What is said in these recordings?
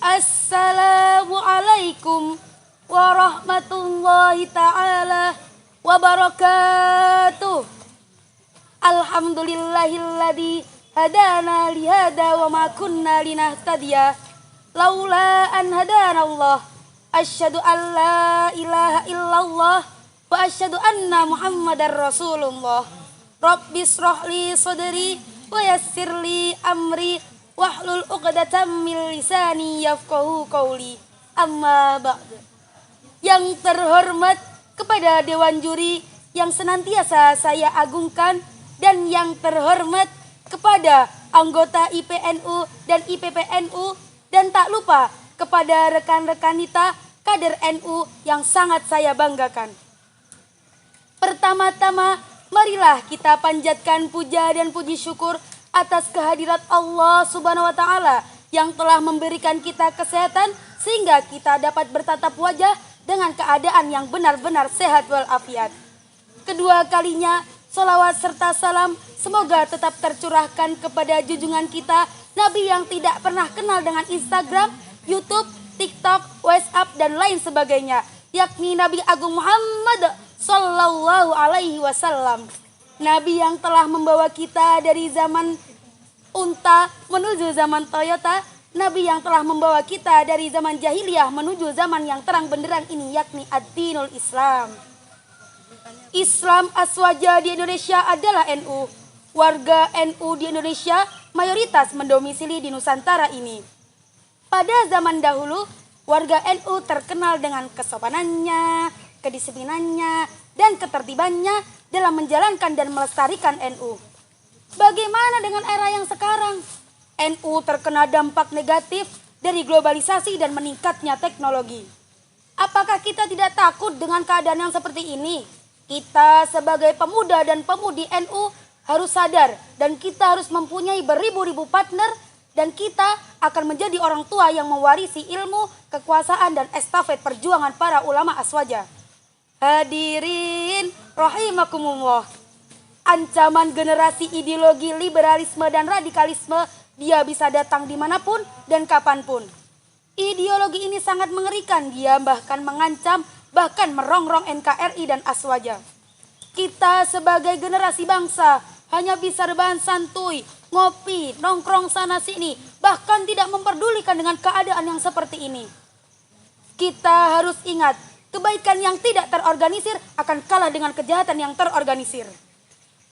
Assalamualaikum warahmatullahi ta'ala wabarakatuh. Alhamdulillahilladzi hadana lihada wa ma kunna linahtadiya laula an hadana Allah. Asyhadu an la ilaha illallah wa asyhadu anna Muhammadar Rasulullah. Rabbis shrahli sadri wa yassirli amri wahlul 'uqdatam min lisani yafqahu qawli. Amma ba'du. Yang terhormat kepada Dewan Juri yang senantiasa saya agungkan, dan yang terhormat kepada anggota IPNU dan IPPNU, dan tak lupa kepada rekan-rekan kita kader NU yang sangat saya banggakan. Pertama-tama, marilah kita panjatkan puja dan puji syukur atas kehadirat Allah Subhanahu wa Ta'ala yang telah memberikan kita kesehatan sehingga kita dapat bertatap wajah dengan keadaan yang benar-benar sehat walafiat. Kedua kalinya, salawat serta salam semoga tetap tercurahkan kepada junjungan kita, Nabi yang tidak pernah kenal dengan Instagram, YouTube, TikTok, WhatsApp, dan lain sebagainya, yakni Nabi Agung Muhammad Sallallahu Alaihi Wasallam. Nabi yang telah membawa kita dari zaman unta menuju zaman Toyota. Nabi yang telah membawa kita dari zaman jahiliyah menuju zaman yang terang benderang ini, yakni ad-dinul Islam. Islam aswaja di Indonesia adalah NU. Warga NU di Indonesia mayoritas mendomisili di Nusantara ini. Pada zaman dahulu, warga NU terkenal dengan kesopanannya, kedisiplinannya, dan ketertibannya dalam menjalankan dan melestarikan NU. Bagaimana dengan era yang sekarang? NU terkena dampak negatif dari globalisasi dan meningkatnya teknologi. Apakah kita tidak takut dengan keadaan yang seperti ini? Kita sebagai pemuda dan pemudi NU harus sadar, dan kita harus mempunyai beribu-ribu partner, dan kita akan menjadi orang tua yang mewarisi ilmu, kekuasaan, dan estafet perjuangan para ulama aswaja. Hadirin rahimakumullah. Ancaman generasi ideologi liberalisme dan radikalisme dia bisa datang dimanapun dan kapanpun. Ideologi ini sangat mengerikan, dia bahkan mengancam, bahkan merongrong NKRI dan aswaja. Kita sebagai generasi bangsa hanya bisa rebahan santuy, ngopi, nongkrong sana sini, bahkan tidak memperdulikan dengan keadaan yang seperti ini. Kita harus ingat, kebaikan yang tidak terorganisir akan kalah dengan kejahatan yang terorganisir.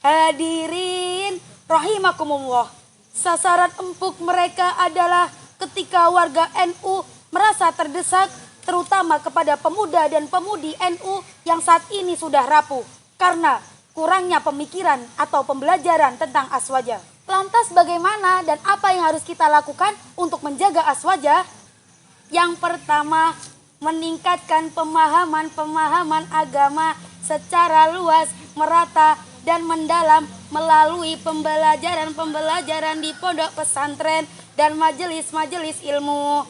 Hadirin rahimakumullah. Sasaran empuk mereka adalah ketika warga NU merasa terdesak, terutama kepada pemuda dan pemudi NU yang saat ini sudah rapuh karena kurangnya pemikiran atau pembelajaran tentang aswaja. Lantas bagaimana dan apa yang harus kita lakukan untuk menjaga aswaja? Yang pertama, meningkatkan pemahaman agama secara luas, merata, dan mendalam melalui pembelajaran di pondok pesantren dan majelis-majelis ilmu.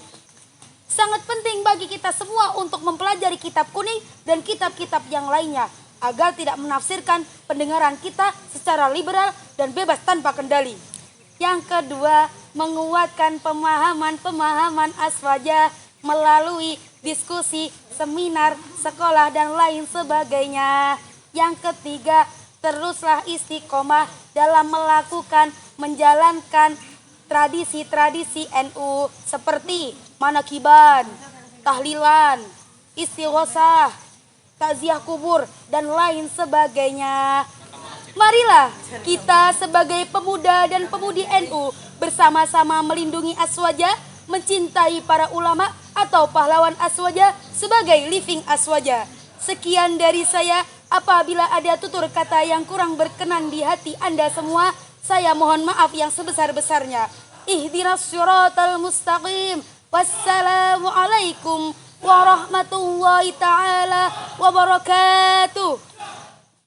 Sangat penting bagi kita semua untuk mempelajari kitab kuning dan kitab-kitab yang lainnya agar tidak menafsirkan pendengaran kita secara liberal dan bebas tanpa kendali. Yang kedua, menguatkan pemahaman aswaja melalui diskusi, seminar, sekolah, dan lain sebagainya. Yang ketiga, teruslah istiqomah dalam menjalankan tradisi-tradisi NU seperti manakiban, tahlilan, istighosah, takziah kubur, dan lain sebagainya. Marilah kita sebagai pemuda dan pemudi NU bersama-sama melindungi aswaja, mencintai para ulama atau pahlawan aswaja sebagai living aswaja. Sekian dari saya. Apabila ada tutur kata yang kurang berkenan di hati Anda semua, saya mohon maaf yang sebesar-besarnya. Ihdinas siratal mustaqim. Wassalamualaikum warahmatullahi ta'ala wabarakatuh.